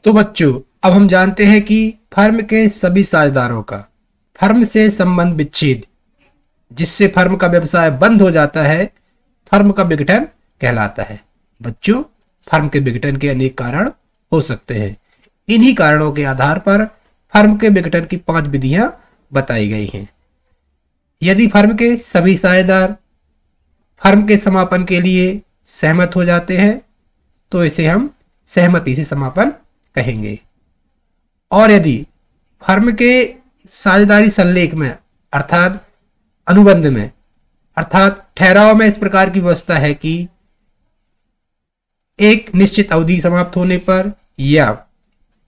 तो बच्चों, अब हम जानते हैं कि फर्म के सभी साझेदारों का फर्म से संबंध विच्छेद, जिससे फर्म का व्यवसाय बंद हो जाता है, फर्म का विघटन कहलाता है। बच्चों, फर्म के विघटन के अनेक कारण हो सकते हैं। इन्हीं कारणों के आधार पर फर्म के विघटन की 5 विधियां बताई गई हैं। यदि फर्म के सभी साझेदार फर्म के समापन के लिए सहमत हो जाते हैं तो इसे हम सहमति से समापन कहेंगे। और यदि फर्म के साझेदारी संलेख में अर्थात अनुबंध में अर्थात ठहराव में इस प्रकार की व्यवस्था है कि एक निश्चित अवधि समाप्त होने पर या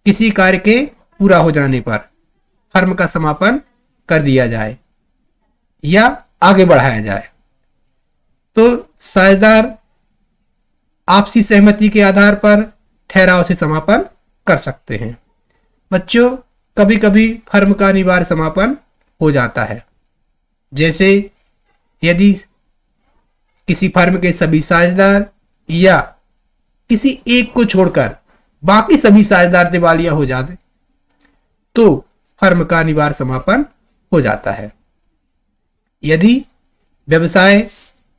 किसी कार्य के पूरा हो जाने पर फर्म का समापन कर दिया जाए या आगे बढ़ाया जाए, तो साझेदार आपसी सहमति के आधार पर ठहराव से समापन कर सकते हैं। बच्चों, कभी कभी फर्म का अनिवार्य समापन हो जाता है। जैसे यदि किसी फर्म के सभी साझेदार या किसी एक को छोड़कर बाकी सभी साझेदार दिवालिया हो जाते तो फर्म का अनिवार्य समापन हो जाता है। यदि व्यवसाय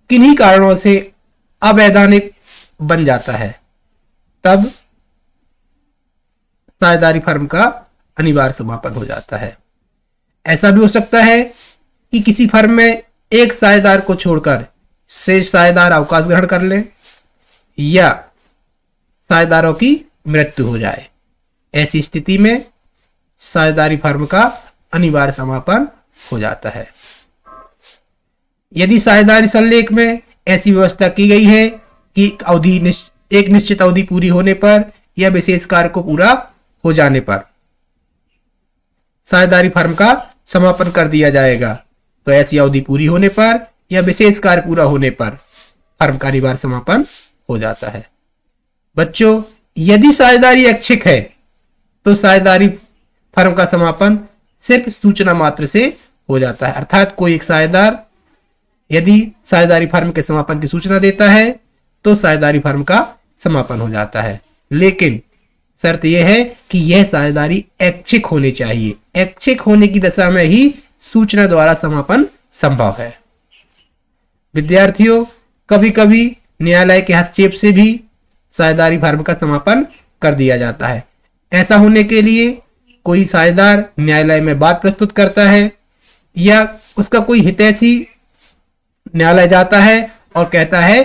किन्हीं कारणों से अवैधानिक बन जाता है तब साझेदारी फर्म का अनिवार्य समापन हो जाता है। ऐसा भी हो सकता है कि किसी फर्म में एक साझेदार को छोड़कर शेष साझेदार अवकाश ग्रहण कर लें या साझेदारों की मृत्यु हो जाए। ऐसी स्थिति में साझेदारी फर्म का अनिवार्य समापन हो जाता है। यदि साझेदारी संलेख में ऐसी व्यवस्था की गई है कि एक निश्चित अवधि पूरी होने पर या विशेष कार्य को पूरा हो जाने पर साझेदारी फर्म का समापन कर दिया जाएगा, तो ऐसी अवधि पूरी होने पर या विशेष कार्य पूरा होने पर फर्म का अनिवार्य समापन हो जाता है। बच्चों, यदि साझेदारी ऐच्छिक है तो साझेदारी फर्म का समापन सिर्फ सूचना मात्र से हो जाता है। अर्थात कोई एक साझेदार यदि साझेदारी फर्म के समापन की सूचना देता है तो साझेदारी फर्म का समापन हो जाता है, लेकिन शर्त यह है कि यह साझेदारी ऐच्छिक होनी चाहिए। ऐच्छिक होने की दशा में ही सूचना द्वारा समापन संभव है। विद्यार्थियों, कभी कभी न्यायालय के हस्तक्षेप से भी साझेदारी फर्म का समापन कर दिया जाता है। ऐसा होने के लिए कोई साझेदार न्यायालय में बात प्रस्तुत करता है या उसका कोई हितैषी न्यायालय जाता है और कहता है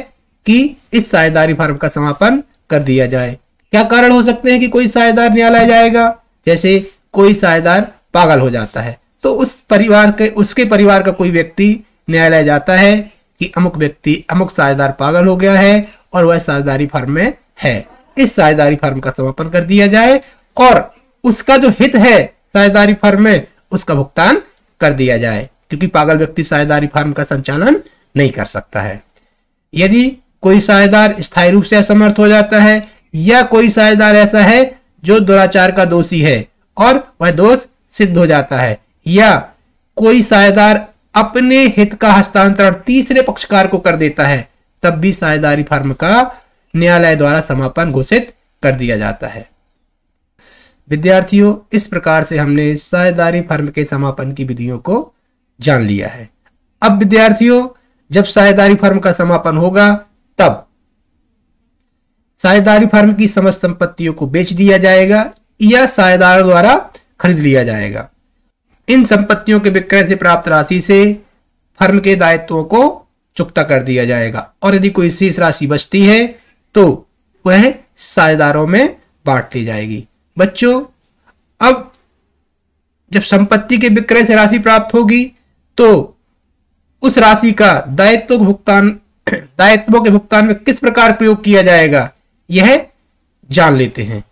कि इस साझेदारी फर्म का समापन कर दिया जाए। क्या कारण हो सकते हैं कि कोई साझेदार न्यायालय जाएगा? जैसे कोई साझेदार पागल हो जाता है तो उसके परिवार का कोई व्यक्ति न्यायालय जाता है कि अमुक साझेदार पागल हो गया है और वह साझेदारी फर्म में है, इस साझेदारी फर्म का समापन कर दिया जाए और उसका जो हित है साझेदारी फर्म में उसका भुगतान कर दिया जाए, क्योंकि पागल व्यक्ति साझेदारी फर्म का संचालन नहीं कर सकता है। यदि कोई साझेदार स्थायी रूप से असमर्थ हो जाता है या कोई साझेदार ऐसा है जो दुराचार का दोषी है और वह दोष सिद्ध हो जाता है, या कोई साझेदार अपने हित का हस्तांतरण तीसरे पक्षकार को कर देता है, तब भी साझेदारी फर्म का न्यायालय द्वारा समापन घोषित कर दिया जाता है। विद्यार्थियों, इस प्रकार से हमने साझेदारी फर्म के समापन की विधियों को जान लिया है। अब विद्यार्थियों, जब साझेदारी फर्म का समापन होगा तब साझेदारी फर्म की समस्त संपत्तियों को बेच दिया जाएगा या साझेदारों द्वारा खरीद लिया जाएगा। इन संपत्तियों के विक्रय से प्राप्त राशि से फर्म के दायित्वों को चुकता कर दिया जाएगा और यदि कोई शेष राशि बचती है तो वह साझेदारों में बांट ली जाएगी। बच्चों, अब जब संपत्ति के विक्रय से राशि प्राप्त होगी तो उस राशि का दायित्वों के भुगतान में किस प्रकार प्रयोग किया जाएगा, यह जान लेते हैं।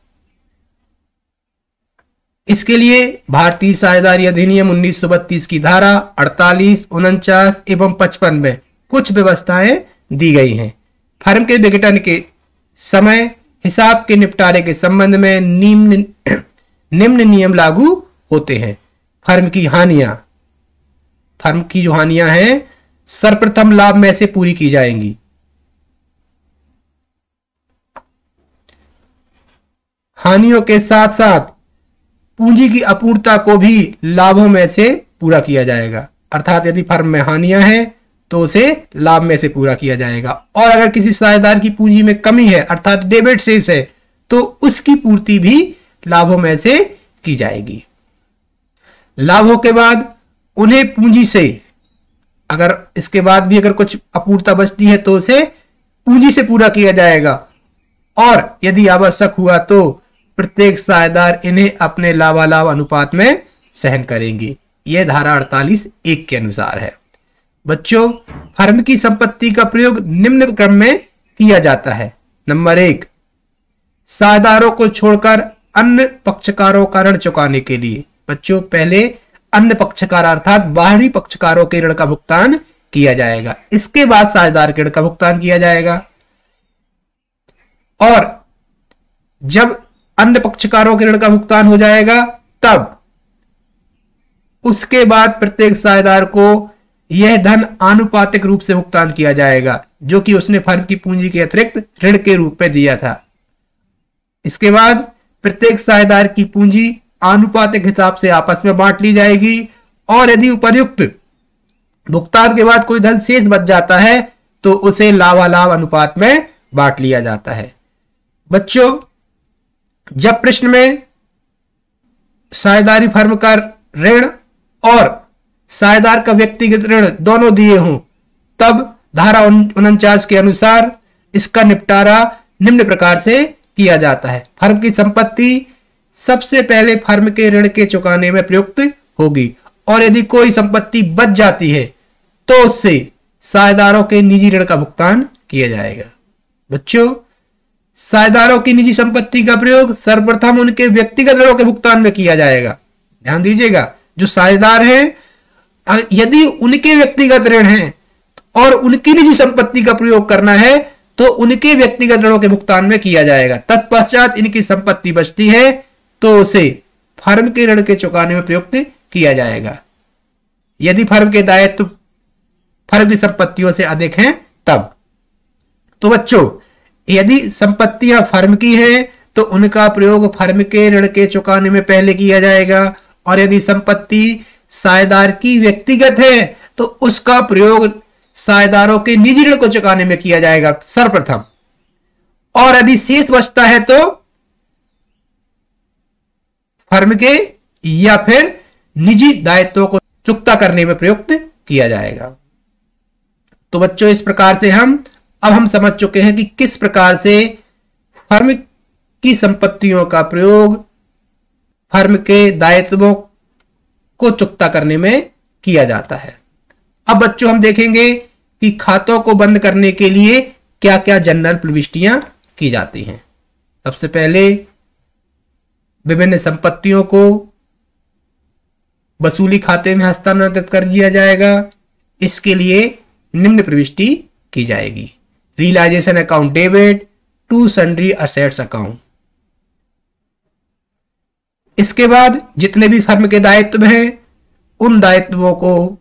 इसके लिए भारतीय साझेदारी अधिनियम 1932 की धारा 48, 49 एवं 55 में कुछ व्यवस्थाएं दी गई हैं। फर्म के विघटन के समय हिसाब के निपटारे के संबंध में निम्न नियम लागू होते हैं। फर्म की जो हानियां हैं सर्वप्रथम लाभ में से पूरी की जाएंगी। हानियों के साथ साथ पूंजी की अपूर्णता को भी लाभों में से पूरा किया जाएगा। अर्थात यदि फर्म में हानियां हैं तो उसे लाभ में से पूरा किया जाएगा, और अगर किसी साझेदार की पूंजी में कमी है अर्थात डेबिट शेष है तो उसकी पूर्ति भी लाभों में से की जाएगी। लाभों के बाद उन्हें पूंजी से, अगर इसके बाद भी अगर कुछ अपूर्णता बचती है तो उसे पूंजी से पूरा किया जाएगा, और यदि आवश्यक हुआ तो प्रत्येक साझेदार इन्हें अपने लाभालाभ अनुपात में सहन करेंगे। यह धारा 48(1) के अनुसार है। बच्चों, फर्म की संपत्ति का प्रयोग निम्न क्रम में किया जाता है। नंबर 1, साझेदारों को छोड़कर अन्य पक्षकारों का ऋण चुकाने के लिए। बच्चों, पहले अन्य पक्षकार अर्थात बाहरी पक्षकारों के ऋण का भुगतान किया जाएगा, इसके बाद साझेदार के ऋण का भुगतान किया जाएगा। और जब अन्य पक्षकारों के ऋण का भुगतान हो जाएगा तब उसके बाद प्रत्येक साझेदार को यह धन आनुपातिक रूप से भुगतान किया जाएगा जो कि उसने फर्म की पूंजी के अतिरिक्त ऋण के रूप में दिया था। इसके बाद प्रत्येक साझेदार की पूंजी आनुपातिक हिसाब से आपस में बांट ली जाएगी, और यदि उपर्युक्त भुगतान के बाद कोई धन शेष बच जाता है तो उसे लाभालाभ अनुपात में बांट लिया जाता है। बच्चों, जब प्रश्न में साझेदारी फर्म का ऋण और साझेदार का व्यक्तिगत ऋण दोनों दिए हों तब धारा 49 के अनुसार इसका निपटारा निम्न प्रकार से किया जाता है। फर्म की संपत्ति सबसे पहले फर्म के ऋण के चुकाने में प्रयुक्त होगी, और यदि कोई संपत्ति बच जाती है तो उससे साझेदारों के निजी ऋण का भुगतान किया जाएगा। बच्चों, साझेदारों की निजी संपत्ति का प्रयोग सर्वप्रथम उनके व्यक्तिगत ऋणों के भुगतान में किया जाएगा। ध्यान दीजिएगा, जो साझेदार हैं यदि उनके व्यक्तिगत ऋण हैं और उनकी निजी संपत्ति का प्रयोग करना है तो उनके व्यक्तिगत ऋणों के भुगतान में किया जाएगा। तत्पश्चात इनकी संपत्ति बचती है तो उसे फर्म के ऋण के चुकाने में प्रयुक्त किया जाएगा। यदि फर्म के दायित्व फर्म की संपत्तियों से अधिक हैं तब। तो बच्चों, यदि संपत्तियां फर्म की हैं तो उनका प्रयोग फर्म के ऋण के चुकाने में पहले किया जाएगा, और यदि संपत्ति साझेदार की व्यक्तिगत है तो उसका प्रयोग साझेदारों के निजी ऋण को चुकाने में किया जाएगा सर्वप्रथम, और यदि शेष बचता है तो फर्म के या फिर निजी दायित्वों को चुकता करने में प्रयुक्त किया जाएगा। तो बच्चों, इस प्रकार से अब हम समझ चुके हैं कि किस प्रकार से फर्म की संपत्तियों का प्रयोग फर्म के दायित्वों को चुकता करने में किया जाता है। अब बच्चों, हम देखेंगे कि खातों को बंद करने के लिए क्या क्या जनरल प्रविष्टियां की जाती हैं। सबसे पहले विभिन्न संपत्तियों को वसूली खाते में हस्तांतरित कर दिया जाएगा। इसके लिए निम्न प्रविष्टि की जाएगी। Realisation account debit to sundry assets account. इसके बाद जितने भी फर्म के दायित्व हैं उन दायित्वों को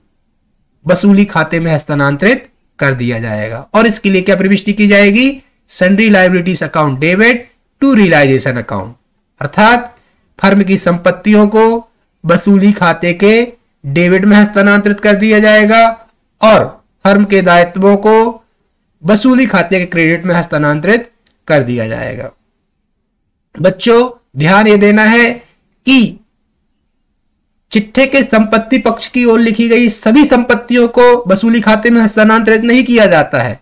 वसूली खाते में हस्तांतरित कर दिया जाएगा, और इसके लिए क्या प्रविष्टि की जाएगी? Sundry liabilities account debit to realisation account. अर्थात फर्म की संपत्तियों को वसूली खाते के डेबिट में हस्तांतरित कर दिया जाएगा और फर्म के दायित्वों को वसूली खाते के क्रेडिट में हस्तांतरित कर दिया जाएगा। बच्चों, ध्यान यह देना है कि चिट्ठे के संपत्ति पक्ष की ओर लिखी गई सभी संपत्तियों को वसूली खाते में हस्तांतरित नहीं किया जाता है।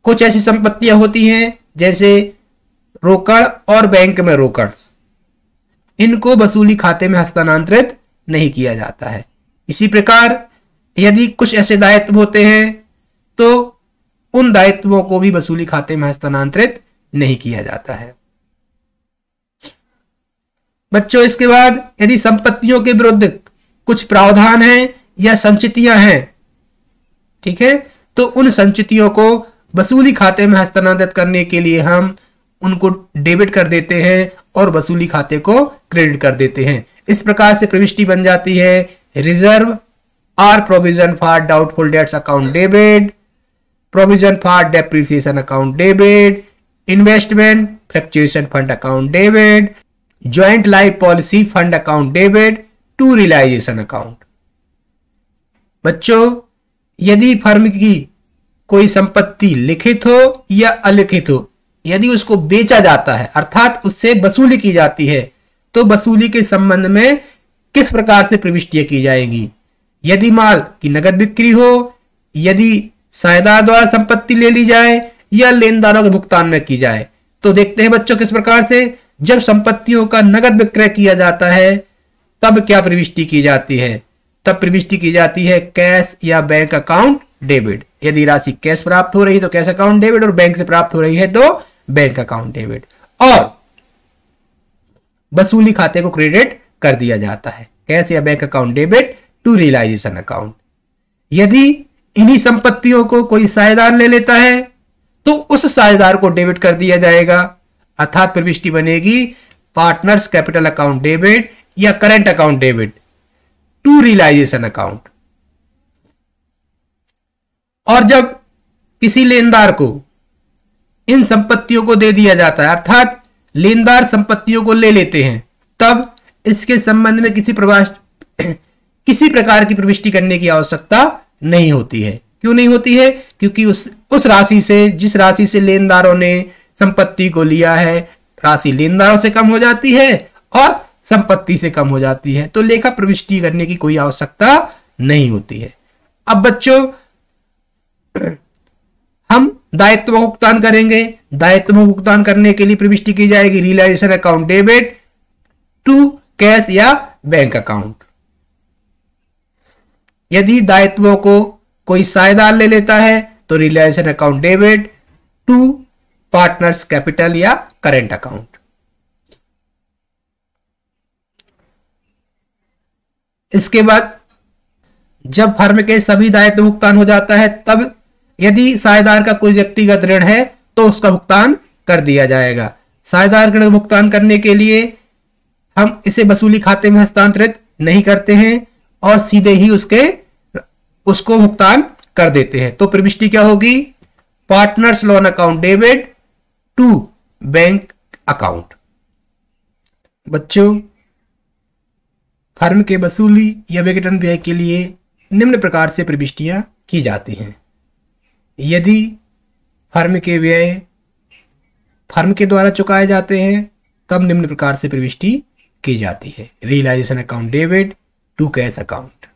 कुछ ऐसी संपत्तियां होती हैं जैसे रोकड़ और बैंक में रोकड़, इनको वसूली खाते में हस्तांतरित नहीं किया जाता है। इसी प्रकार यदि कुछ ऐसे दायित्व होते हैं तो उन दायित्वों को भी वसूली खाते में हस्तांतरित नहीं किया जाता है। बच्चों, इसके बाद यदि संपत्तियों के विरुद्ध कुछ प्रावधान हैं या संचितियां हैं, ठीक है, तो उन संचितियों को वसूली खाते में हस्तांतरित करने के लिए हम उनको डेबिट कर देते हैं और वसूली खाते को क्रेडिट कर देते हैं। इस प्रकार से प्रविष्टि बन जाती है रिजर्व और provision for doubtful debts account debit, provision for depreciation account debit, investment fluctuation fund account debit, joint life policy fund account debit to realisation account. बच्चों, यदि फर्म की कोई संपत्ति लिखित हो या अलिखित हो, यदि उसको बेचा जाता है अर्थात उससे वसूली की जाती है, तो वसूली के संबंध में किस प्रकार से प्रविष्टियां की जाएंगी। यदि माल की नगद बिक्री हो, यदि साझेदार द्वारा संपत्ति ले ली जाए या लेनदारों के भुगतान में की जाए। तो देखते हैं बच्चों किस प्रकार से। जब संपत्तियों का नगद विक्रय किया जाता है तब क्या प्रविष्टि की जाती है? तब प्रविष्टि की जाती है कैश या बैंक अकाउंट डेबिट। यदि राशि कैश प्राप्त हो रही है तो कैश अकाउंट डेबिट, और बैंक से प्राप्त हो रही है तो बैंक अकाउंट डेबिट। और वसूली खाते को क्रेडिट कर दिया जाता है कैश या bank account debit to realisation account. यदि इन्हीं संपत्तियों को कोई साझेदार ले लेता है तो उस साझेदार को डेबिट कर दिया जाएगा, अर्थात प्रविष्टि बनेगी पार्टनर्स कैपिटल अकाउंट डेबिट या current account debit to realisation account. और जब किसी लेनदार को इन संपत्तियों को दे दिया जाता है अर्थात लेनदार संपत्तियों को ले लेते हैं, तब इसके संबंध में किसी प्रकार की प्रविष्टि करने की आवश्यकता नहीं होती है। क्यों नहीं होती है? क्योंकि उस राशि से, जिस राशि से लेनदारों ने संपत्ति को लिया है, राशि लेनदारों से कम हो जाती है और संपत्ति से कम हो जाती है, तो लेखा प्रविष्टि करने की कोई आवश्यकता नहीं होती है। अब बच्चों, हम दायित्व भुगतान करेंगे। दायित्व भुगतान करने के लिए प्रविष्टि की जाएगी realisation account debit to cash या बैंक अकाउंट। यदि दायित्वों को कोई साझेदार ले लेता है तो realisation account debit to partners capital या करंट अकाउंट। इसके बाद जब फर्म के सभी दायित्व भुगतान हो जाता है, तब यदि साझेदार का कोई व्यक्तिगत ऋण है तो उसका भुगतान कर दिया जाएगा। साझेदार ऋण भुगतान करने के लिए हम इसे वसूली खाते में हस्तांतरित नहीं करते हैं और सीधे ही उसको भुगतान कर देते हैं। तो प्रविष्टि क्या होगी? Partners loan account debit to bank account. बच्चों, फर्म के वसूली या विघटन व्यय के लिए निम्न प्रकार से प्रविष्टियां की जाती हैं। यदि फर्म के व्यय फर्म के द्वारा चुकाए जाते हैं तब निम्न प्रकार से प्रविष्टि की जाती है realisation account debit to cash account.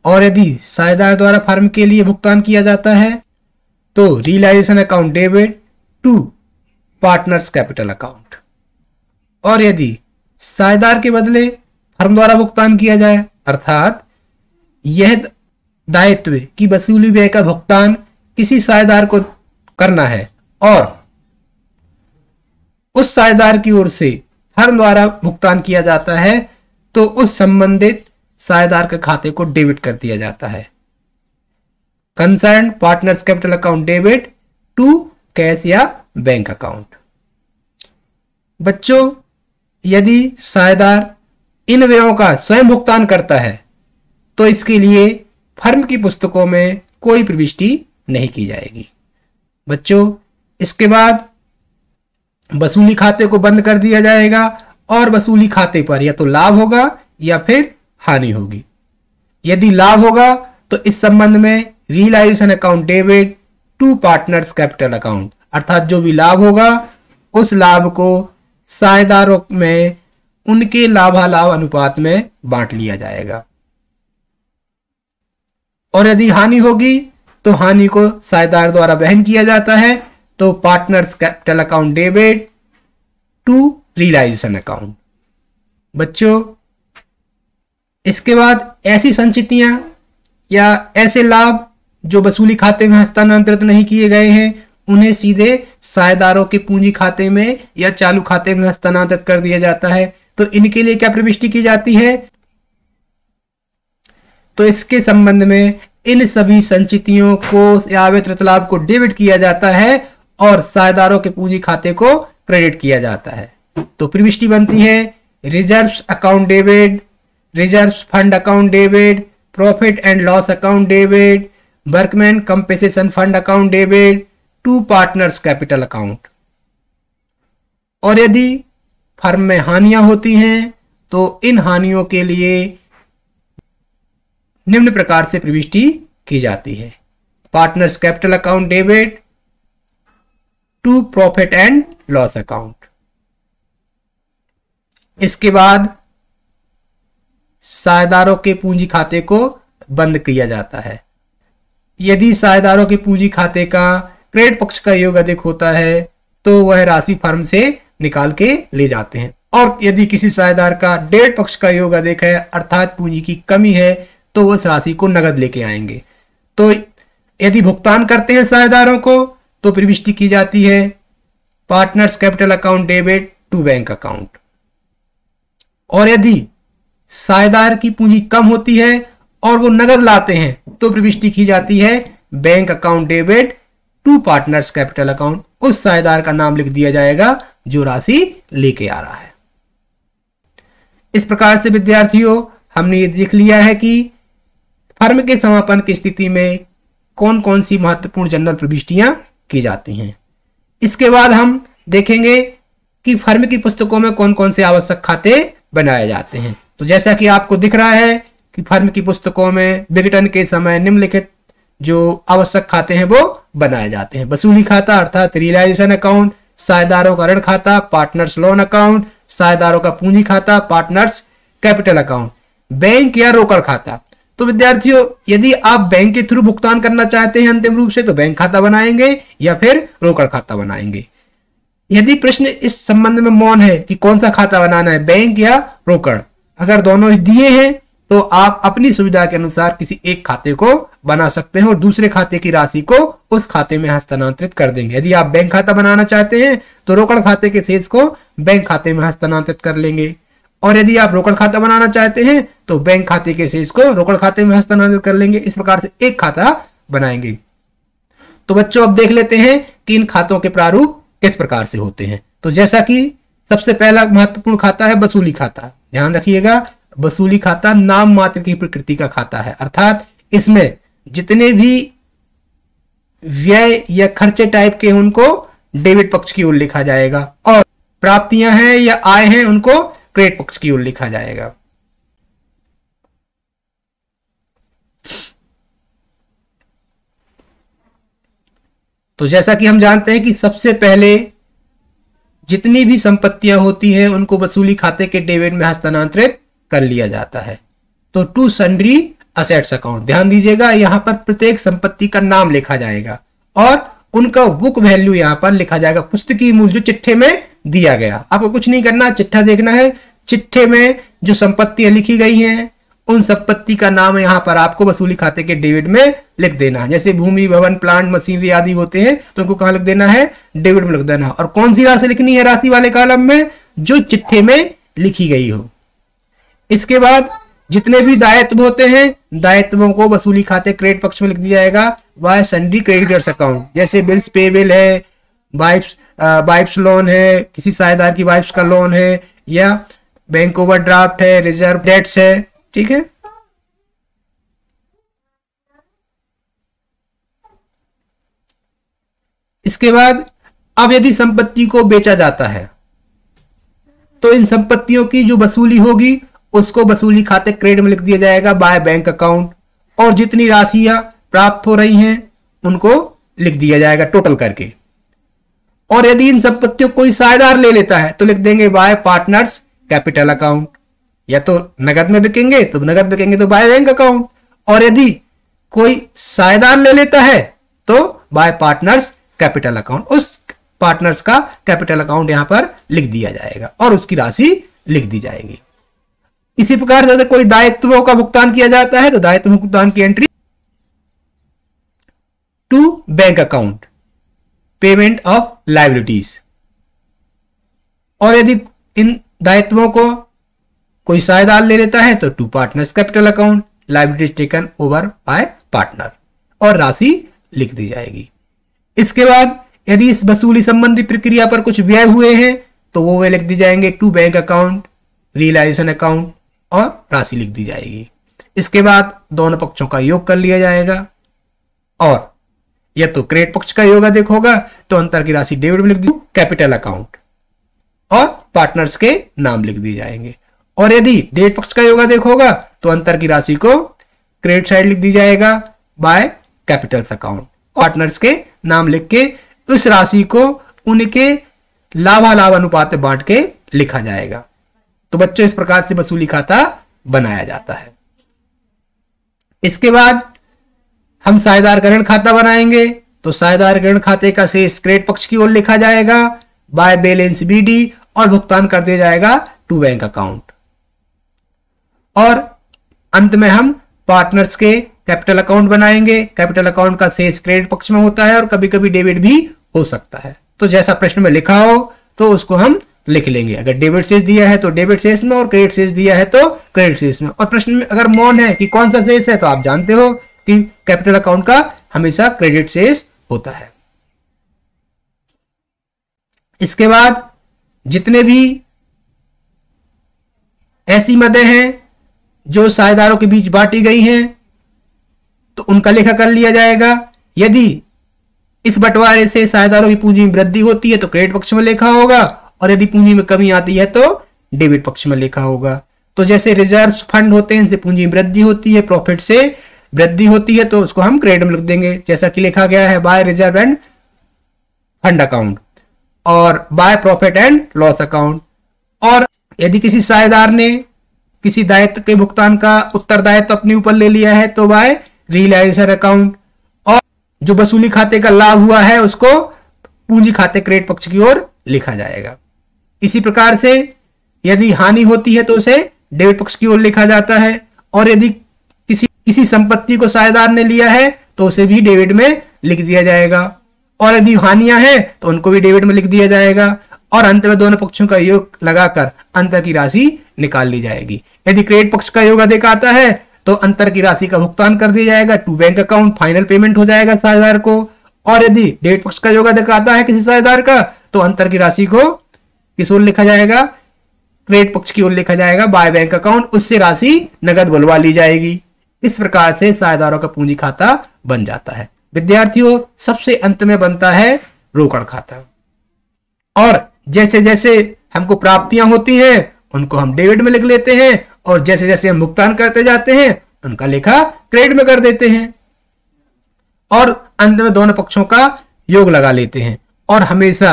और यदि साझेदार द्वारा फर्म के लिए भुगतान किया जाता है तो realisation account debit to partners capital account. और यदि साझेदार के बदले फर्म द्वारा भुगतान किया जाए अर्थात यह दायित्व की वसूली व्यय का भुगतान किसी साझेदार को करना है और उस साझेदार की ओर से फर्म द्वारा भुगतान किया जाता है, तो उस संबंधित साझेदार के खाते को डेबिट कर दिया जाता है concern partners capital account debit to cash या बैंक अकाउंट। बच्चों, यदि साझेदार इन व्ययों का स्वयं भुगतान करता है तो इसके लिए फर्म की पुस्तकों में कोई प्रविष्टि नहीं की जाएगी। बच्चों, इसके बाद वसूली खाते को बंद कर दिया जाएगा और वसूली खाते पर या तो लाभ होगा या फिर हानि होगी। यदि लाभ होगा तो इस संबंध में realisation account debit to partners capital account, अर्थात जो भी लाभ होगा उस लाभ को साझेदारों में उनके लाभालाभ अनुपात में बांट लिया जाएगा। और यदि हानि होगी तो हानि को साझेदार द्वारा वहन किया जाता है, तो partners capital account debit to realisation account. बच्चों, इसके बाद ऐसी संचितियां या ऐसे लाभ जो वसूली खाते में हस्तांतरित नहीं किए गए हैं उन्हें सीधे साझेदारों के पूंजी खाते में या चालू खाते में हस्तांतरित कर दिया जाता है। तो इनके लिए क्या प्रविष्टि की जाती है? तो इसके संबंध में इन सभी संचितियों को या वितरित लाभ को डेबिट किया जाता है और साझेदारों के पूंजी खाते को क्रेडिट किया जाता है। तो प्रविष्टि बनती है reserves account debit, reserves fund account debit, profit and loss account debit, workman compensation fund account debit to partners capital account. और यदि फर्म में हानियां होती हैं तो इन हानियों के लिए निम्न प्रकार से प्रविष्टि की जाती है। Partners capital account debit to profit and loss account. इसके बाद साझेदारों के पूंजी खाते को बंद किया जाता है। यदि साझेदारों के पूंजी खाते का क्रेडिट पक्ष का योग अधिक होता है तो वह राशि फर्म से निकाल के ले जाते हैं, और यदि किसी साझेदार का डेबिट पक्ष का योग अधिक है अर्थात पूंजी की कमी है तो वो उस राशि को नगद लेके आएंगे। तो यदि भुगतान करते हैं साझेदारों को तो प्रविष्टि की जाती है partners capital account debit to bank account. और यदि साझेदार की पूंजी कम होती है और वो नगद लाते हैं तो प्रविष्टि की जाती है bank account debit to partners capital account. उस साझेदार का नाम लिख दिया जाएगा जो राशि लेके आ रहा है। इस प्रकार से विद्यार्थियों हमने ये देख लिया है कि फर्म के समापन की स्थिति में कौन कौन सी महत्वपूर्ण जनरल प्रविष्टियां की जाती हैं। इसके बाद हम देखेंगे कि फर्म की पुस्तकों में कौन कौन से आवश्यक खाते बनाए जाते हैं। तो जैसा कि आपको दिख रहा है कि फर्म की पुस्तकों में विघटन के समय निम्नलिखित जो आवश्यक खाते हैं वो बनाए जाते हैं। वसूली खाता अर्थात रियलाइजेशन अकाउंट, साझेदारों का ऋण खाता पार्टनर्स लोन अकाउंट, साझेदारों का पूंजी खाता पार्टनर्स कैपिटल अकाउंट, बैंक या रोकड़ खाता। तो विद्यार्थियों यदि आप बैंक के थ्रू भुगतान करना चाहते हैं अंतिम रूप से तो बैंक खाता बनाएंगे या फिर रोकड़ खाता बनाएंगे। यदि प्रश्न इस संबंध में मौन है कि कौन सा खाता बनाना है, बैंक या रोकड़, अगर दोनों दिए हैं तो आप अपनी सुविधा के अनुसार किसी एक खाते को बना सकते हैं और दूसरे खाते की राशि को उस खाते में हस्तांतरित कर देंगे। यदि आप बैंक खाता बनाना चाहते हैं तो रोकड़ खाते के शेष को बैंक खाते में हस्तांतरित कर लेंगे, और यदि आप रोकड़ खाता बनाना चाहते हैं तो बैंक खाते के शेष को रोकड़ खाते में हस्तांतरित कर लेंगे। इस प्रकार से एक खाता बनाएंगे। तो बच्चों अब देख लेते हैं कि इन खातों के प्रारूप किस प्रकार से होते हैं। तो जैसा कि सबसे पहला महत्वपूर्ण खाता है वसूली खाता। ध्यान रखिएगा, वसूली खाता नाम मात्र की प्रकृति का खाता है, अर्थात इसमें जितने भी व्यय या खर्चे टाइप के उनको डेबिट पक्ष की ओर लिखा जाएगा और प्राप्तियां हैं या आय हैं उनको क्रेडिट पक्ष की ओर लिखा जाएगा। तो जैसा कि हम जानते हैं कि सबसे पहले जितनी भी संपत्तियां होती हैं उनको वसूली खाते के डेबिट में हस्तांतरित कर लिया जाता है। तो टू सन्ड्री असेट्स अकाउंट, ध्यान दीजिएगा यहां पर प्रत्येक संपत्ति का नाम लिखा जाएगा और उनका बुक वैल्यू यहां पर लिखा जाएगा, पुस्तकीय मूल्य जो चिट्ठे में दिया गया। आपको कुछ नहीं करना, चिट्ठा देखना है, चिट्ठे में जो संपत्तियां लिखी गई हैं उन संपत्ति का नाम यहां पर आपको वसूली खाते के डेबिट में लिख देना है। जैसे भूमि, भवन, प्लांट, मशीनरी आदि होते हैं तो उनको कहां लिख देना है, डेबिट में लिख देना। और कौन सी राशि लिखनी है राशि वाले कॉलम में, जो चिट्ठे में लिखी गई हो। इसके बाद जितने भी दायित्व होते हैं दायित्वों को वसूली खाते क्रेडिट पक्ष में लिख दिया जाएगा बाय सन्ड्री क्रेडिटर्स अकाउंट। जैसे बिल्स पेबल है, वाइफ्स लोन है, किसी साझेदार की वाइफ्स का लोन है, या बैंक ओवरड्राफ्ट है, रिजर्व डेट्स है, ठीक है। इसके बाद अब यदि संपत्ति को बेचा जाता है तो इन संपत्तियों की जो वसूली होगी उसको वसूली खाते क्रेडिट में लिख दिया जाएगा बाय बैंक अकाउंट, और जितनी राशियां प्राप्त हो रही हैं उनको लिख दिया जाएगा टोटल करके। और यदि इन संपत्तियों कोई साझेदार ले लेता है तो लिख देंगे बाय पार्टनर्स कैपिटल अकाउंट, या तो नगद में बिकेंगे तो नगद बिकेंगे तो बाय बैंक अकाउंट, और यदि कोई साझेदार ले लेता है तो बाय पार्टनर्स कैपिटल अकाउंट। उस पार्टनर्स का कैपिटल अकाउंट यहां पर लिख दिया जाएगा और उसकी राशि लिख दी जाएगी। इसी प्रकार से कोई दायित्वों का भुगतान किया जाता है तो दायित्व भुगतान की entry to bank account payment of liabilities, और यदि इन दायित्वों को कोई साझेदार ले लेता है तो to partners capital account liabilities taken over by partner, और राशि लिख दी जाएगी। इसके बाद यदि इस वसूली संबंधी प्रक्रिया पर कुछ व्यय हुए हैं तो वो वे लिख दी जाएंगे to bank account realisation account, और राशि लिख दी जाएगी। इसके बाद दोनों पक्षों का योग कर लिया जाएगा, और या तो क्रेडिट पक्ष का योग अधिक होगा तो अंतर की राशि डेबिट में लिख दी कैपिटल अकाउंट और पार्टनर्स के नाम लिख दिए जाएंगे। और यदि डेबिट पक्ष का योग अधिक होगा तो अंतर की राशि को क्रेडिट साइड लिख दी जाएगा बाय कैपिटल्स अकाउंट, पार्टनर्स के नाम लिख के उस राशि को उनके लाभालाभ अनुपात में बांट के लिखा जाएगा। तो बच्चों इस प्रकार से वसूली खाता बनाया जाता है। इसके बाद हम साझेदार का ऋण खाता बनाएंगे। तो साझेदार ऋण खाते का शेष क्रेडिट पक्ष की ओर लिखा जाएगा बाय बैलेंस बीडी और भुगतान कर दिया जाएगा टू बैंक अकाउंट। और अंत में हम पार्टनर्स के कैपिटल अकाउंट बनाएंगे। कैपिटल अकाउंट का शेष क्रेडिट पक्ष में होता है और कभी कभी डेबिट भी हो सकता है। तो जैसा प्रश्न में लिखा हो तो उसको हम लिख लेंगे। अगर डेबिट शेष दिया है तो डेबिट शेष में और क्रेडिट शेष दिया है तो क्रेडिट शेष में। और प्रश्न में अगर मौन है कि कौन सा शेष है तो आप जानते हो कि कैपिटल अकाउंट का हमेशा क्रेडिट शेष होता है। इसके बाद जितने भी ऐसी मदें हैं जो साझेदारों के बीच बांटी गई हैं तो उनका लेखा कर लिया जाएगा। यदि इस बंटवारे से साझेदारों की पूंजी में वृद्धि होती है तो क्रेडिट पक्ष में लेखा होगा और यदि पूंजी में कमी आती है तो डेबिट पक्ष में लेखा होगा। तो जैसे रिजर्व फंड होते हैं इनसे पूंजी में वृद्धि होती है, प्रॉफिट से वृद्धि होती है तो उसको हम क्रेडिट में लिख देंगे जैसा कि लिखा गया है by reserve and fund account और by profit and loss account. और यदि किसी साझेदार ने किसी दायित्व के भुगतान का उत्तरदायित्व अपने ऊपर ले लिया है तो बाय रियलाइजेशन अकाउंट। और जो वसूली खाते का लाभ हुआ है उसको पूंजी खाते क्रेडिट पक्ष की ओर लिखा जाएगा। इसी प्रकार से यदि हानि होती है तो उसे डेबिट पक्ष की ओर लिखा जाता है। और यदि किसी संपत्ति को साझेदार ने लिया है तो उसे भी डेबिट में लिख दिया जाएगा। और यदि हानियां हैं तो उनको भी डेबिट में लिख दिया जाएगा। और अंत में दोनों पक्षों का योग लगाकर अंतर की राशि निकाल ली जाएगी। यदि क्रेडिट पक्ष का योग अधिक आता है तो अंतर की राशि का भुगतान कर दिया जाएगा to bank account, final payment हो जाएगा साझेदार को। और यदि डेबिट पक्ष का योग अधिक आता है किसी साझेदार का तो अंतर की राशि को किस ओर लिखा जाएगा, क्रेडिट पक्ष की ओर लिखा जाएगा बाय बैंक अकाउंट, उससे राशि नगद बुलवा ली जाएगी। इस प्रकार से साझेदारों का पूंजी खाता बन जाता है। विद्यार्थियों सबसे अंत में बनता है रोकड़ खाता। और जैसे जैसे हमको प्राप्तियां होती हैं उनको हम डेबिट में लिख लेते हैं और जैसे जैसे हम भुगतान करते जाते हैं उनका लेखा क्रेडिट में कर देते हैं। और अंत में दोनों पक्षों का योग लगा लेते हैं और हमेशा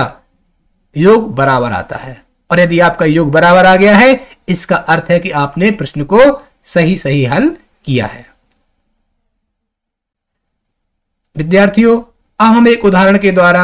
योग बराबर आता है। और यदि आपका योग बराबर आ गया है इसका अर्थ है कि आपने प्रश्न को सही सही हल किया है। विद्यार्थियों अब हम एक उदाहरण के द्वारा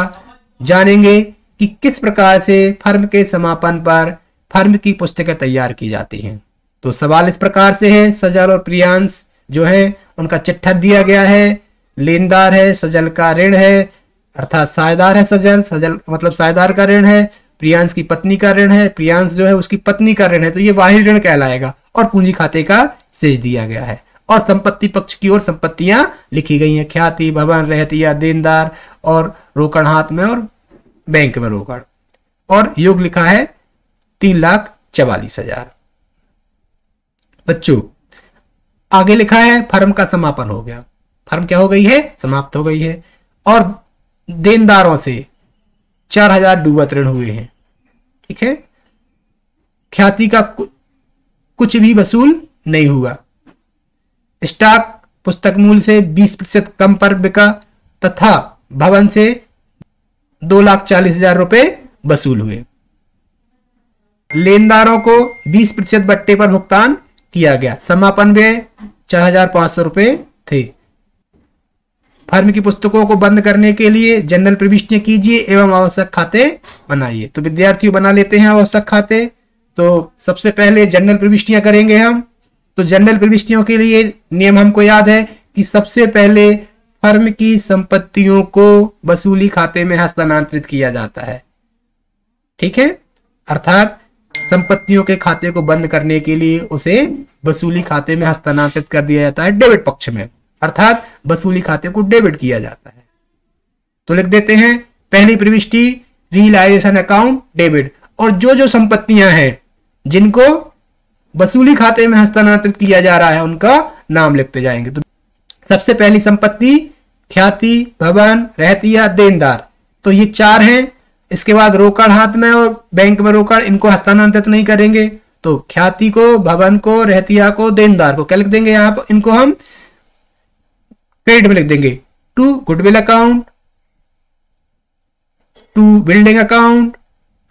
जानेंगे कि किस प्रकार से फर्म के समापन पर फर्म की पुस्तकें तैयार की जाती हैं। तो सवाल इस प्रकार से है, सजल और प्रियांश जो है उनका चिट्ठा दिया गया है, लेनदार है, सजल का ऋण है अर्थात साझेदार है सजल, सजल मतलब साझेदार का ऋण है, प्रियांश की पत्नी का ऋण है, प्रियांश जो है उसकी पत्नी का ऋण है तो ये बाह्य ऋण कहलाएगा। और पूंजी खाते का शेष दिया गया है। और संपत्ति पक्ष की ओर संपत्तियां लिखी गई हैं, ख्याति, भवन, रहतिया, देनदार और रोकड़ हाथ में और बैंक में रोकड़। और योग लिखा है 3,44,000। बच्चों आगे लिखा है फर्म का समापन हो गया, फर्म क्या हो गई है, समाप्त हो गई है। और देनदारों से 4,000 डूबत ऋण हुए हैं, ठीक है। ख्याति का कुछ भी वसूल नहीं हुआ। स्टॉक पुस्तक मूल्य से 20% कम पर बिका तथा भवन से 2,40,000 रुपए वसूल हुए। लेनदारों को 20% बट्टे पर भुगतान किया गया। समापन व्यय 4,500 रुपए थे। फर्म की पुस्तकों को बंद करने के लिए जनरल प्रविष्टियां कीजिए एवं आवश्यक खाते बनाइए। तो विद्यार्थियों बना लेते हैं आवश्यक खाते। तो सबसे पहले जनरल प्रविष्टियां करेंगे हम। तो जनरल प्रविष्टियों के लिए नियम हमको याद है कि सबसे पहले फर्म की संपत्तियों को वसूली खाते में हस्तांतरित किया जाता है, ठीक है। अर्थात संपत्तियों के खाते को बंद करने के लिए उसे वसूली खाते में हस्तांतरित कर दिया जाता है डेबिट पक्ष में, अर्थात वसूली खाते को डेबिट किया जाता है। तो लिख देते हैं पहली प्रविष्टि रियलाइजेशन अकाउंट डेबिट। और जो जो संपत्तियां हैं जिनको वसूली खाते में हस्तांतरित किया जा रहा है उनका नाम लिखते जाएंगे। तो सबसे पहली संपत्ति ख्याति, भवन, रहतिया, देनदार, तो ये 4 हैं। इसके बाद रोकड़ हाथ में और बैंक में रोकड़, इनको हस्तांतरित नहीं करेंगे। तो ख्याति को, भवन को, रहतिया को, देनदार को क्या लिख देंगे यहाँ पर, इनको हम क्रेडिट में लिख देंगे। To goodwill account, to building account,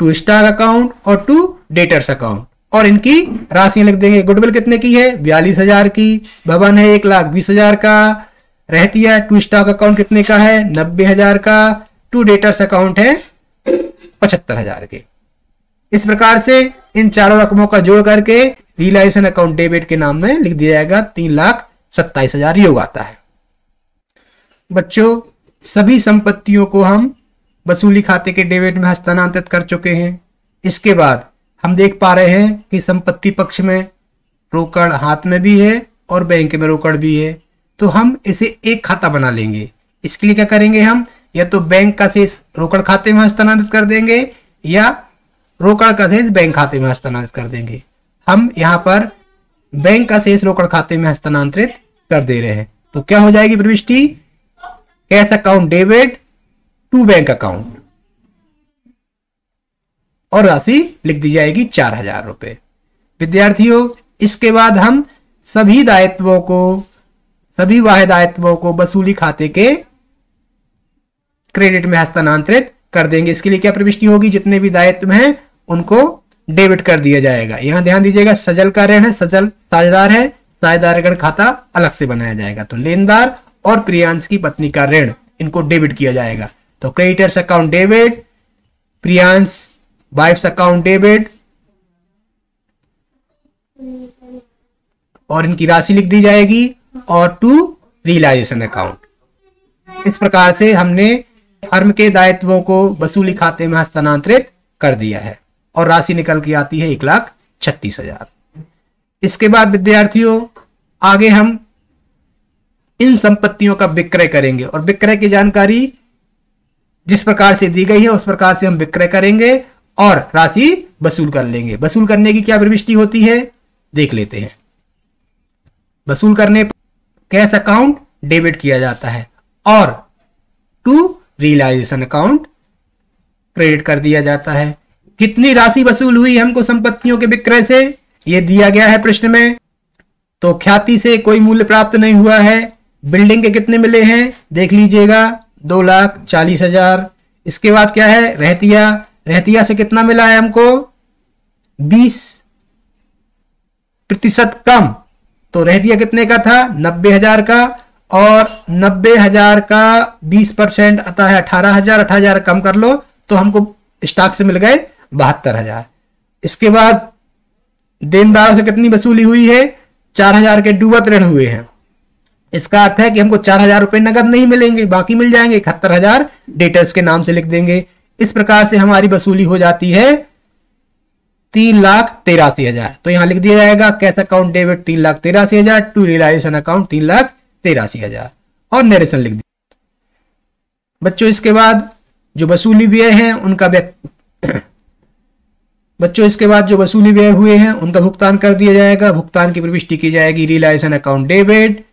to stock account और टू डेटर्स अकाउंट, और इनकी राशियां लिख देंगे। गुडविल कितने की है, 42,000 की। भवन है 1,20,000 का। रहतिया टू स्टॉक अकाउंट कितने का है, 90,000 का। टू डेटर्स अकाउंट है 75,000 के। इस प्रकार से इन चारों रकमों का जोड़ करके रियलाइजेशन अकाउंट डेबिट के नाम में लिख दिया जाएगा। 3,27,000 योग आता है। बच्चों, सभी संपत्तियों को हम वसूली खाते के डेबिट में हस्तांतरित कर चुके हैं। इसके बाद हम देख पा रहे हैं कि संपत्ति पक्ष में रोकड़ हाथ में भी है और बैंक में रोकड़ भी है, तो हम इसे एक खाता बना लेंगे। इसके लिए क्या करेंगे, हम या तो बैंक का शेष रोकड़ खाते में हस्तांतरित कर देंगे या रोकड़ का शेष बैंक खाते में हस्तांतरित कर देंगे। हम यहाँ पर बैंक का शेष रोकड़ खाते में हस्तांतरित कर दे रहे हैं। तो क्या हो जाएगी प्रविष्टि, cash account debit to bank account, और राशि लिख दी जाएगी 4,000 रुपए। विद्यार्थियों, इसके बाद हम सभी दायित्वों को, सभी बाह्य दायित्वों को वसूली खाते के क्रेडिट में हस्तांतरित कर देंगे। इसके लिए क्या प्रविष्टि होगी, जितने भी दायित्व हैं उनको डेबिट कर दिया जाएगा। यहां ध्यान दीजिएगा, सजल का ऋण है, सजल साझेदार है, साझेदार ऋण खाता अलग से बनाया जाएगा। तो लेनदार और प्रियांश की पत्नी का ऋण, इनको डेबिट किया जाएगा। तो creditors account debit, Priyansh wife's account debit, और इनकी राशि लिख दी जाएगी, और टू रियलाइजेशन अकाउंट। इस प्रकार से हमने फर्म के दायित्वों को वसूली खाते में हस्तांतरित कर दिया है और राशि निकल के आती है 1,36,000। इसके बाद विद्यार्थियों, आगे हम इन संपत्तियों का विक्रय करेंगे और विक्रय की जानकारी जिस प्रकार से दी गई है उस प्रकार से हम विक्रय करेंगे और राशि वसूल कर लेंगे। वसूल करने की क्या प्रविष्टि होती है, देख लेते हैं। वसूल करने पर कैश अकाउंट डेबिट किया जाता है और टू रियलाइजेशन अकाउंट क्रेडिट कर दिया जाता है। कितनी राशि वसूल हुई हमको संपत्तियों के विक्रय से, यह दिया गया है प्रश्न में। तो ख्याति से कोई मूल्य प्राप्त नहीं हुआ है। बिल्डिंग के कितने मिले हैं, देख लीजिएगा, 2,40,000। इसके बाद क्या है, रहतिया, रहतिया से कितना मिला है हमको, 20% कम। तो रहतिया कितने का था, 90,000 का, और 90,000 का 20% आता है 18,000। 18,000 कम कर लो तो हमको स्टॉक से मिल गए 72,000। इसके बाद देनदारों से कितनी वसूली हुई है, 4,000 के डूबत ऋण हुए हैं। इसका अर्थ है कि हमको 4,000 रुपए नगद नहीं मिलेंगे, बाकी मिल जाएंगे। 71,000 डेटर्स के नाम से लिख देंगे। इस प्रकार से हमारी वसूली हो जाती है 3,83,000। तो यहां लिख दिया जाएगा cash account debit 3,83,000 to realisation account 3,83,000 और नरेशन लिख दिया। बच्चों, इसके बाद जो वसूली व्यय हैं उनका वसूली व्यय हुए हैं उनका भुगतान कर दिया जाएगा। भुगतान की प्रविष्टि की जाएगी realisation account debit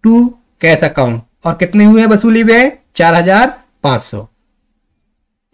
to cash account, और कितने हुए वसूली व्यय, 4,500।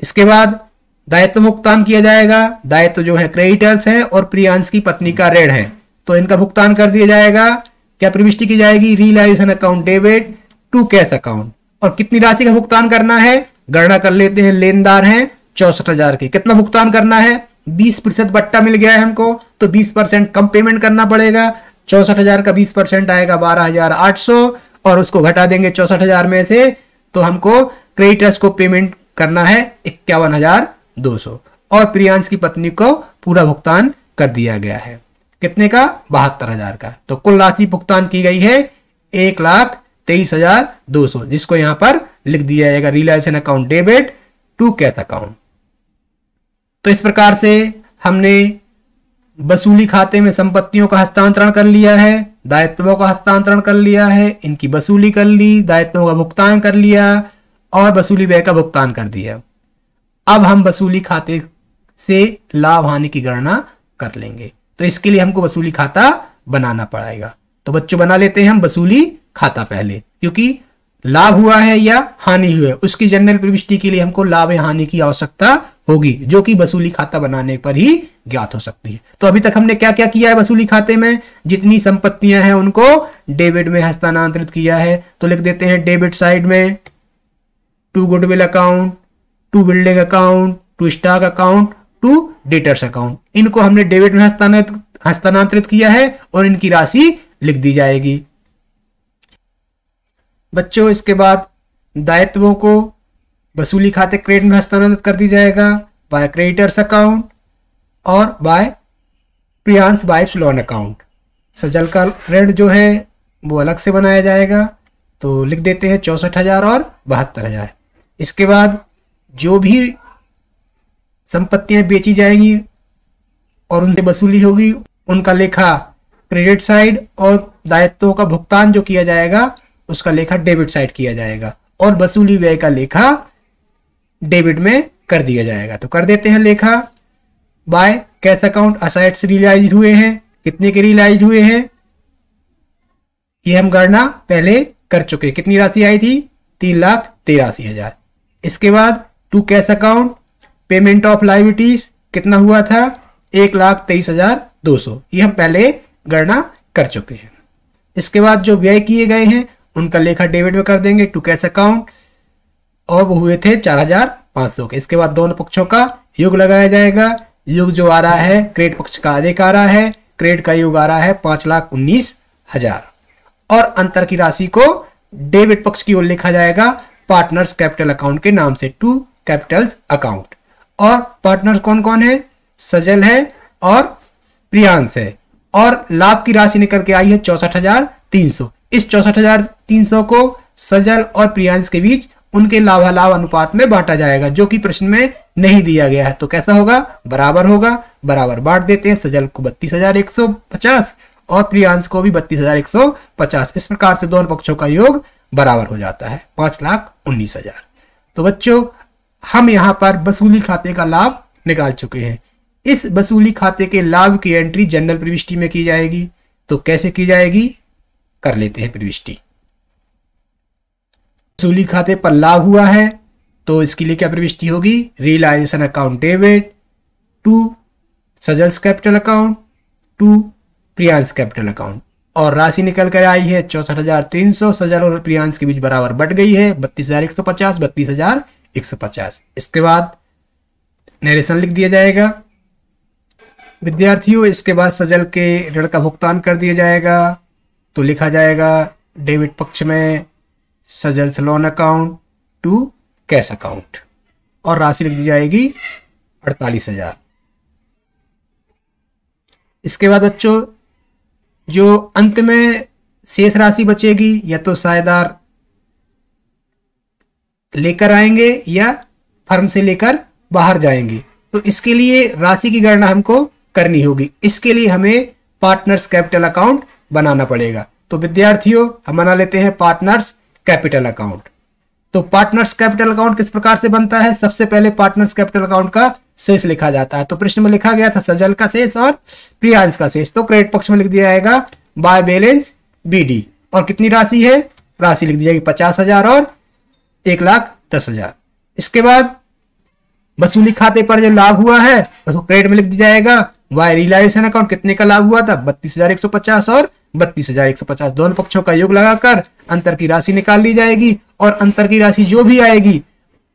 इसके बाद दायित्व भुगतान किया जाएगा। दायित्व जो है क्रेडिटर्स है और प्रियांश की पत्नी का ऋण है, तो इनका भुगतान कर दिया जाएगा। क्या प्रविष्टि की जाएगी, realisation account debit to cash account, और कितनी राशि का भुगतान करना है, गणना कर लेते हैं। लेनदार हैं 64,000 के, कितना भुगतान करना है, 20% बट्टा मिल गया है हमको, तो 20% कम पेमेंट करना पड़ेगा। 64,000 का 20% आएगा 12,800, और उसको घटा देंगे 64,000 में से, तो हमको क्रेडिटर्स को पेमेंट करना है 51,200, और प्रियांश की पत्नी को पूरा भुगतान कर दिया गया है। कितने का, 72,000 का। तो कुल राशि भुगतान की गई है 1,23,200, जिसको यहां पर लिख दिया जाएगा realisation account debit to cash account. तो इस प्रकार से हमने वसूली खाते में संपत्तियों का हस्तांतरण कर लिया है, दायित्वों का हस्तांतरण कर लिया है, इनकी वसूली कर ली, दायित्वों का भुगतान कर लिया और वसूली व्यय का भुगतान कर दिया। अब हम वसूली खाते से लाभ हानि की गणना कर लेंगे। तो इसके लिए हमको वसूली खाता बनाना पड़ेगा। तो बच्चों, बना लेते हैं हम वसूली खाता पहले, क्योंकि लाभ हुआ है या हानि हुई है, उसकी जनरल प्रविष्टि के लिए हमको लाभ या हानि की आवश्यकता होगी, जो कि वसूली खाता बनाने पर ही ज्ञात हो सकती है। तो अभी तक हमने क्या क्या किया है वसूली खाते में, जितनी संपत्तियां हैं उनको डेबिट में हस्तांतरित किया है। तो लिख देते हैं डेबिट साइड में to goodwill account, to building account, to stock account, to debtors account. इनको हमने डेबिट में हस्तांतरित किया है और इनकी राशि लिख दी जाएगी। बच्चों इसके बाद दायित्वों को वसूली खाते क्रेडिट में हस्तांतरित कर दी जाएगा बाय क्रेडिटर्स अकाउंट और by Priyansh wife's loan account. Sajal का ऋण जो है वो अलग से बनाया जाएगा, तो लिख देते हैं 64,000 और 72,000। इसके बाद जो भी संपत्तियां बेची जाएंगी और उनसे वसूली होगी, उनका लेखा क्रेडिट साइड और दायित्वों का भुगतान जो किया जाएगा उसका लेखा डेबिट साइड किया जाएगा और वसूली व्यय का लेखा डेबिट में कर दिया जाएगा। तो कर देते हैं लेखा by cash account. Assets realise हुए हैं, कितने के रियलाइज हुए हैं ये हम गणना पहले कर चुके। कितनी राशि आई थी? 3,83,000। इसके बाद to cash account payment of liabilities कितना हुआ था? 1,23,200। ये हम पहले गणना कर चुके हैं। इसके बाद जो व्यय किए गए हैं उनका लेखा डेबिट में कर देंगे टू कैश अकाउंट और वो हुए थे 4,500 के। इसके बाद दोनों पक्षों का योग लगाया जाएगा। योग जो आ रहा है क्रेडिट पक्ष का अधिक आ रहा है, क्रेडिट का योग आ रहा है 5,19,000 और अंतर की राशि को डेबिट पक्ष की ओर लिखा जाएगा पार्टनर्स कैपिटल अकाउंट के नाम से, टू कैपिटल्स अकाउंट। और पार्टनर कौन कौन है? सजल है और प्रियांश है। और लाभ की राशि निकल के आई है 64,300। इस 64,300 को सजल और प्रियांश के बीच उनके लाभालाभ अनुपात में बांटा जाएगा, जो कि प्रश्न में नहीं दिया गया है। तो कैसा होगा? बराबर होगा। बराबर बांट देते हैं। सजल को 32,150 और प्रियांश को भी 32,150। इस प्रकार से दोनों पक्षों का योग बराबर हो जाता है 5,19,000। तो बच्चों हम यहां पर वसूली खाते का लाभ निकाल चुके हैं। इस वसूली खाते के लाभ की एंट्री जनरल प्रविष्टि में की जाएगी। तो कैसे की जाएगी? कर लेते हैं प्रविष्टि। वसूली खाते पर लाभ हुआ है तो इसके लिए क्या प्रविष्टि होगी? Realisation account debit to Sajal's capital account to Priyansh capital account. और राशि निकल कर आई है 64,300। सजल और प्रियांश के बीच बराबर बट गई है 32,150, 32,150। इसके बाद नरेशन लिख दिया जाएगा विद्यार्थियों। इसके बाद सजल के ऋण का भुगतान कर दिया जाएगा। तो लिखा जाएगा डेबिट पक्ष में Sajal loan account to cash account और राशि लिख दी जाएगी 48,000। इसके बाद बच्चों जो अंत में शेष राशि बचेगी या तो साझेदार लेकर आएंगे या फर्म से लेकर बाहर जाएंगे। तो इसके लिए राशि की गणना हमको करनी होगी। इसके लिए हमें पार्टनर्स कैपिटल अकाउंट बनाना पड़ेगा। तो विद्यार्थियों हम बना लेते हैं पार्टनर्स कैपिटल अकाउंट। तो पार्टनर्स कैपिटल अकाउंट किस प्रकार से बनता है? सबसे पहले पार्टनर्स कैपिटल अकाउंट का शेष लिखा जाता है। तो प्रश्न में लिखा गया था सजल का शेष और प्रियांश का शेष। तो क्रेडिट पक्ष में लिख दिया जाएगा बाय बैलेंस बीडी। और कितनी राशि है? राशि लिख दी जाएगी 50,000 और 1,10,000। इसके बाद वसूली खाते पर जो लाभ हुआ है उसको क्रेडिट में लिख दिया जाएगा बाय रियलाइजेशन अकाउंट। कितने का लाभ हुआ था? 32,150 और 32,150। दोनों पक्षों का योग लगाकर अंतर की राशि निकाल ली जाएगी और अंतर की राशि जो भी आएगी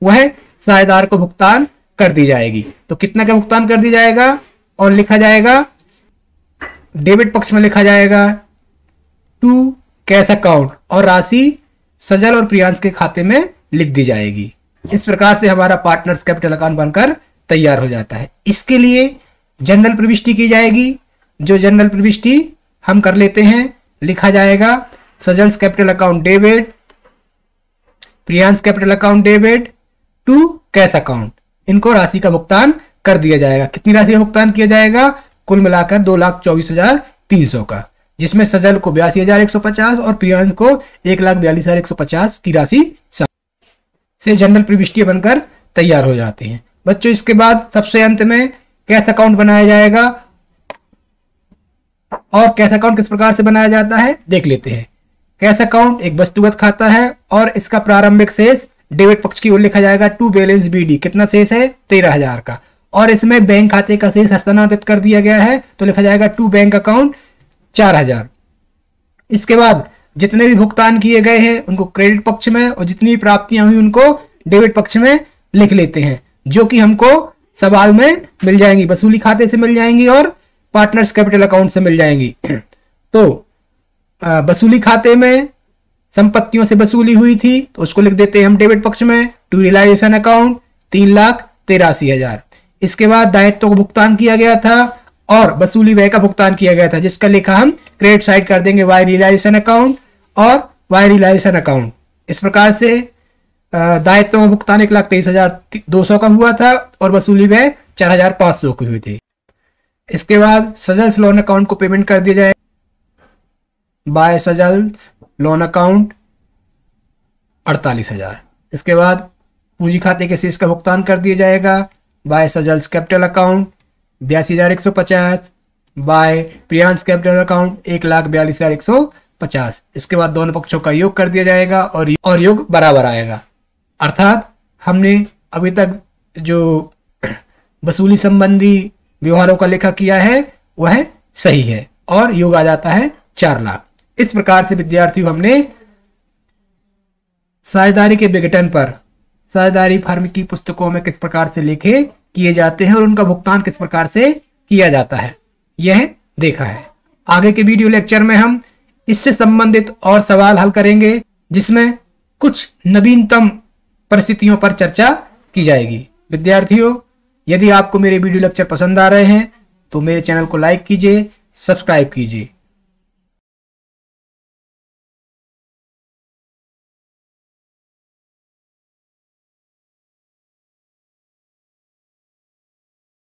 वह साझेदार को भुगतान कर दी जाएगी। तो कितना का भुगतान कर दी जाएगा और लिखा जाएगा डेबिट पक्ष में लिखा जाएगा टू कैश अकाउंट और राशि सजल और प्रियांश के खाते में लिख दी जाएगी। इस प्रकार से हमारा पार्टनर्स कैपिटल अकाउंट बनकर तैयार हो जाता है। इसके लिए जनरल प्रविष्टि की जाएगी। जो जनरल प्रविष्टि हम कर लेते हैं, लिखा जाएगा Sajal's capital account debit, Priyansh capital account debit to cash account. इनको राशि का भुगतान कर दिया जाएगा। कितनी राशि का भुगतान किया जाएगा? कुल मिलाकर 2,24,300 का, जिसमें सजल को 82,150 और प्रियांश को 1,42,150 की राशि से जनरल प्रविष्टि बनकर तैयार हो जाते हैं। बच्चों इसके बाद सबसे अंत में कैश अकाउंट बनाया जाएगा। और कैश अकाउंट किस प्रकार से बनाया जाता है देख लेते हैं। कैश अकाउंट एक वस्तुगत खाता है और इसका प्रारंभिक शेष डेबिट पक्ष की ओर लिखा जाएगा टू बैलेंस बीडी। कितना शेष है? 13,000 का। और इसमें बैंक खाते का शेष हस्तांतरित कर दिया गया है तो लिखा जाएगा टू बैंक अकाउंट 4,000। इसके बाद जितने भी भुगतान किए गए हैं उनको क्रेडिट पक्ष में और जितनी भी प्राप्तियां हुई उनको डेबिट पक्ष में लिख लेते हैं, जो कि हमको सवाल में मिल जाएंगी, वसूली खाते से मिल जाएंगी और पार्टनर्स कैपिटल अकाउंट से मिल जाएंगी। तो वसूली खाते में संपत्तियों से वसूली हुई थी तो उसको लिख देते हैं हम डेबिट पक्ष में टू रियलाइजेशन अकाउंट 3,83,000। इसके बाद दायित्व को भुगतान किया गया था और वसूली व्यय का भुगतान किया गया था, जिसका लेखा हम क्रेडिट साइड कर देंगे वाई रियलाइजेशन अकाउंट और वाई रियलाइजेशन अकाउंट। इस प्रकार से दायित्व में भुगतान 1,23,200 का हुआ था और वसूली व्यय 4,500 की हुई थी। इसके बाद सजल्स लोन अकाउंट को पेमेंट कर दिया जाए बाय सजल्स लोन अकाउंट 48,000। इसके बाद पूंजी खाते के शेष का भुगतान कर दिया जाएगा by Sajal's capital account 82,150 by Priyansh capital account 1,42,150। इसके बाद दोनों पक्षों का योग कर दिया जाएगा और योग बराबर आएगा। अर्थात हमने अभी तक जो वसूली संबंधी व्यवहारों का लेखा किया है वह सही है और योग आ जाता है 4 लाख। इस प्रकार से विद्यार्थियों हमने साझेदारी के विघटन पर साझेदारी फर्म की पुस्तकों में किस प्रकार से लेखे किए जाते हैं और उनका भुगतान किस प्रकार से किया जाता है यह देखा है। आगे के वीडियो लेक्चर में हम इससे संबंधित और सवाल हल करेंगे जिसमें कुछ नवीनतम परिस्थितियों पर चर्चा की जाएगी। विद्यार्थियों, यदि आपको मेरे वीडियो लेक्चर पसंद आ रहे हैं तो मेरे चैनल को लाइक कीजिए, सब्सक्राइब कीजिए।